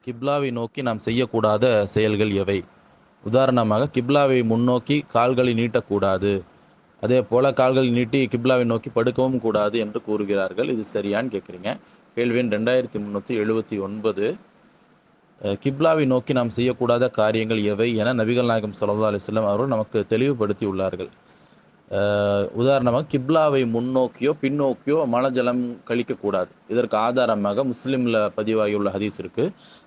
கிப்லாவை நோக்கி நாம் செய்யக்கூடாத செயல்கள் எவை? உதாரணமாக கிப்லாவை முன்னோக்கி கால்களை நீட்டக்கூடாது. அதே போல கால்களை நீட்டி கிப்லாவை நோக்கி படுக்கவும் கூடாது என்று கூறுகிறார்கள். இது சரியான்னு கேட்குறீங்க. கேள்வி எண் 2379. கிப்லாவை நோக்கி நாம் செய்யக்கூடாத காரியங்கள் எவை என நபிகள் நாயகம் ஸல்லல்லாஹு அலைஹி வஸல்லம் அவர்கள் நமக்கு தெளிவுபடுத்தி உள்ளார்கள். உதாரணமாக கிப்லாவை முன்னோக்கியோ பின்னோக்கியோ மலஜலம் கழிக்கக்கூடாது. இதற்கு ஆதாரமாக முஸ்லிமில் பதிவாகியுள்ள ஹதீஸ் இருக்கு.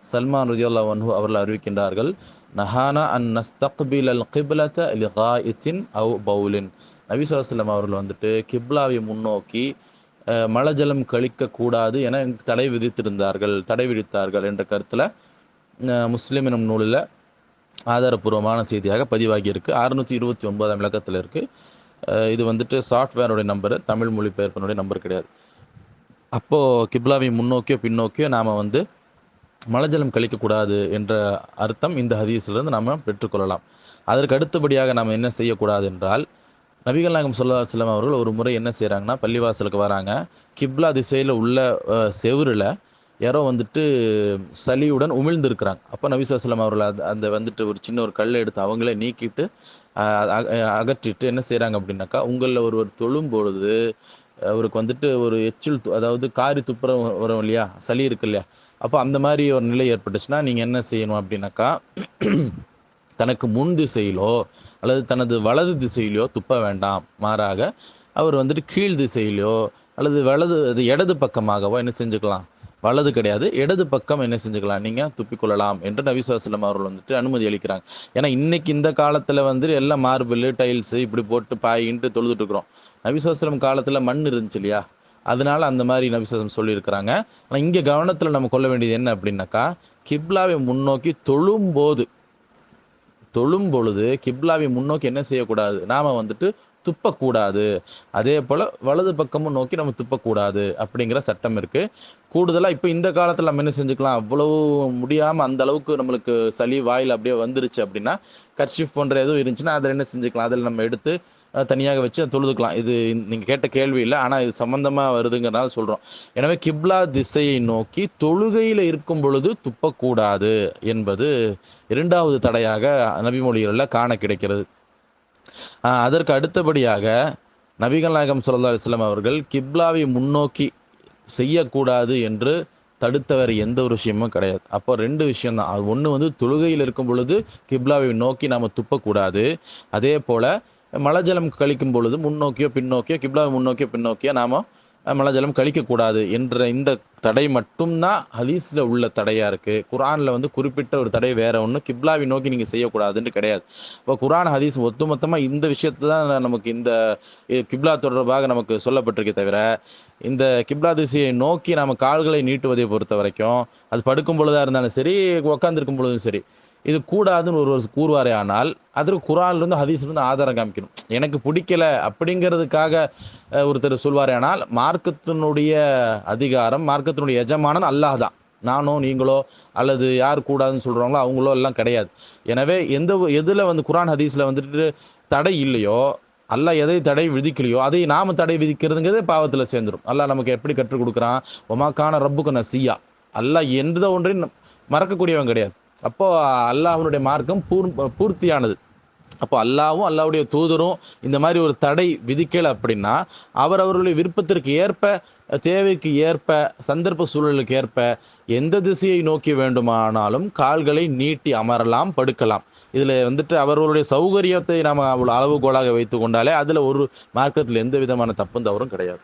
சல்மான் ரலியல்லாஹு அன்ஹு அவர்கள் அறிவிக்கின்றார்கள், நஹானா அன் நஸ்தக்பில் அல் கிப்லத லிகாயித்தின் அவ் பவுலின். நபி ஸல்லல்லாஹு அலைஹி வஸல்லம் அவர்கள் வந்துட்டு கிப்லாவை முன்னோக்கி மலஜலம் கழிக்கக்கூடாது என தடை விதித்தார்கள் என்ற கருத்தில் முஸ்லிம் எனும் நூலில் ஆதாரபூர்வமான செய்தியாக பதிவாகி இருக்கு. 629ஆம் இலக்கத்தில் இருக்குது. இது வந்துட்டு சாஃப்ட்வேருடைய நம்பரு, தமிழ் மொழிபெயர்ப்பினுடைய நம்பர் கிடையாது. அப்போது கிப்லாவை முன்னோக்கியோ பின்னோக்கியோ நாம் வந்து மலஜலம் கழிக்கக்கூடாது என்ற அர்த்தம் இந்த ஹதீஸிலிருந்து நாம் பெற்றுக்கொள்ளலாம். அதற்கு அடுத்தபடியாக நாம் என்ன செய்யக்கூடாது என்றால், நபிகள் நாயகம் ஸல்லல்லாஹு அலைஹி வஸல்லம் அவர்கள் ஒரு முறை என்ன செய்கிறாங்கன்னா, பள்ளிவாசலுக்கு வராங்க. கிப்லா திசையில் உள்ள செவுரில் யாரோ வந்துட்டு சளியுடன் உமிழ்ந்திருக்கிறாங்க. அப்போ நபி ஸல்லல்லாஹு அலைஹி வஸல்லம் அவர்கள் அந்த வந்துட்டு ஒரு சின்ன ஒரு கல்லை எடுத்து அவங்களே நீக்கிட்டு அகற்றிட்டு என்ன செய்கிறாங்க அப்படின்னாக்கா, உங்களில் ஒருவர் தொழும்பொழுது அவருக்கு வந்துட்டு ஒரு எச்சில் அதாவது காரி துப்புற வரும் இல்லையா, சளி இருக்கு இல்லையா, அப்போ அந்த மாதிரி ஒரு நிலை ஏற்பட்டுச்சுன்னா நீங்கள் என்ன செய்யணும் அப்படின்னாக்கா, தனக்கு முன் திசையிலோ அல்லது தனது வலது திசையிலோ துப்ப வேண்டாம். மாறாக அவர் வந்துட்டு கீழ் திசையிலோ அல்லது இடது பக்கமாகவோ என்ன செஞ்சுக்கலாம், வலது கிடையாது இடது பக்கம் என்ன செஞ்சுக்கலாம், நீங்கள் துப்பிக்கொள்ளலாம் என்று நபி ஸல்லல்லாஹு அலைஹி வஸல்லம் அவர்கள் வந்துட்டு அனுமதி அளிக்கிறாங்க. ஏன்னா இன்னைக்கு இந்த காலத்தில் வந்து எல்லாம் மார்பிள் டைல்ஸு இப்படி போட்டு பாயின்ட்டு தொழுதுட்டு இருக்கிறோம். நபி ஸல்லல்லாஹு அலைஹி வஸல்லம் காலத்தில் மண் இருந்துச்சு இல்லையா, அதனால அந்த மாதிரி நபி ஸல்லல்லாஹு அலைஹி வஸல்லம் சொல்லியிருக்கிறாங்க. ஆனால் இங்கே கவனத்தில் நம்ம கொள்ள வேண்டியது என்ன அப்படின்னாக்கா, கிப்லாவை முன்னோக்கி தொழும் பொழுது கிப்லாவை முன்னோக்கி என்ன செய்யக்கூடாது, நாம் வந்துட்டு துப்பக்கூடாது. அதே போல் வலது பக்கமும் நோக்கி நம்ம துப்பக்கூடாது அப்படிங்கிற சட்டம் இருக்குது. கூடுதலாக இப்போ இந்த காலத்தில் நம்ம என்ன செஞ்சுக்கலாம், அவ்வளவு முடியாமல் அந்த அளவுக்கு நம்மளுக்கு சளி வாயில் அப்படியே வந்துருச்சு அப்படின்னா, கர்ச்சீஃப் போன்ற எதுவும் இருந்துச்சுன்னா அதில் என்ன செஞ்சுக்கலாம், அதில் நம்ம எடுத்து தனியாக வச்சு தொழுதுக்கலாம். இது நீங்கள் கேட்ட கேள்வி இல்லை, ஆனால் இது சம்மந்தமாக வருதுங்கிறனால சொல்கிறோம். எனவே கிப்லா திசையை நோக்கி தொழுகையில் இருக்கும் பொழுது துப்பக்கூடாது என்பது இரண்டாவது தடையாக நபிமொழிகளில் காண கிடைக்கிறது. அதற்கு அடுத்தபடியாக நபிகள் நாயகம் ஸல்லல்லாஹு அலைஹி வஸல்லம் அவர்கள் கிப்லாவை முன்னோக்கி செய்யக்கூடாது என்று தடுத்தவர் எந்த ஒரு விஷயமும் கிடையாது. அப்போ 2 விஷயம்தான். அது ஒன்று வந்து தொழுகையில் இருக்கும் பொழுது கிப்லாவை நோக்கி நாம் துப்பக்கூடாது. அதே போல் மலஜலம் கழிக்கும் பொழுது முன்னோக்கியோ பின்னோக்கியோ கிப்லாவை முன்னோக்கியோ பின்னோக்கியோ நாம் மலஜலம் கழிக்கக்கூடாது என்ற இந்த தடை மட்டும்தான் ஹதீஸில் உள்ள தடையாக இருக்குது. குர்ஆனில் வந்து குறிப்பிட்ட ஒரு தடை வேறு ஒன்று, கிப்லாவை நோக்கி நீங்கள் செய்யக்கூடாதுன்னு கிடையாது. இப்போ குர்ஆன் ஹதீஸ் ஒட்டுமொத்தமாக இந்த விஷயத்தை தான் நமக்கு இந்த கிப்லா தொடர்பாக நமக்கு சொல்லப்பட்டிருக்கே தவிர, இந்த கிப்லா திசையை நோக்கி நம்ம கால்களை நீட்டுவதை பொறுத்த வரைக்கும், அது படுக்கும் பொழுதாக இருந்தாலும் சரி, உட்காந்துருக்கும் பொழுதும் சரி, இது கூடாதுன்னு ஒருவர் கூறுவாரே ஆனால் அதற்கு குர்ஆன்லேருந்து ஹதீஸ்லேருந்து ஆதாரம் காமிக்கணும். எனக்கு பிடிக்கல அப்படிங்கிறதுக்காக ஒருத்தர் சொல்வாரே ஆனால், மார்க்கத்தினுடைய அதிகாரம், மார்க்கத்தினுடைய எஜமானன் அல்லாஹ் தான். நானோ நீங்களோ அல்லது யார் கூடாதுன்னு சொல்கிறாங்களோ அவங்களோ எல்லாம் கிடையாது. எனவே எதில் வந்து குர்ஆன் ஹதீஸில் வந்துட்டு தடை இல்லையோ, அல்லாஹ் எதை தடை விதிக்கலையோ அதை நாம் தடை விதிக்கிறதுங்கிறது பாவத்தில் சேர்ந்துடும். அல்லாஹ் நமக்கு எப்படி கற்றுக் கொடுக்குறான், ஒமா கான ரப்புக்கு நசியா, அல்லாஹ் எந்த ஒன்றையும் மறக்கக்கூடியவன் கிடையாது. அப்போது அல்லாஹ்வுடைய மார்க்கம் பூர்த்தியானது. அப்போ அல்லாஹ்வும் அல்லாஹ்வுடைய தூதரும் இந்த மாதிரி ஒரு தடை விதிக்கலை அப்படின்னா, அவர்களுடைய விருப்பத்திற்கு ஏற்ப, தேவைக்கு ஏற்ப, சந்தர்ப்ப சூழலுக்கு ஏற்ப எந்த திசையை நோக்கி வேண்டுமானாலும் கால்களை நீட்டி அமரலாம், படுக்கலாம். இதில் வந்துட்டு அவர்களுடைய சௌகரியத்தை நாம் அவ்வளோ அளவுகோலாக வைத்து கொண்டாலே அதில் ஒரு மார்க்கத்தில் எந்த விதமான தப்பும் தவறும் கிடையாது.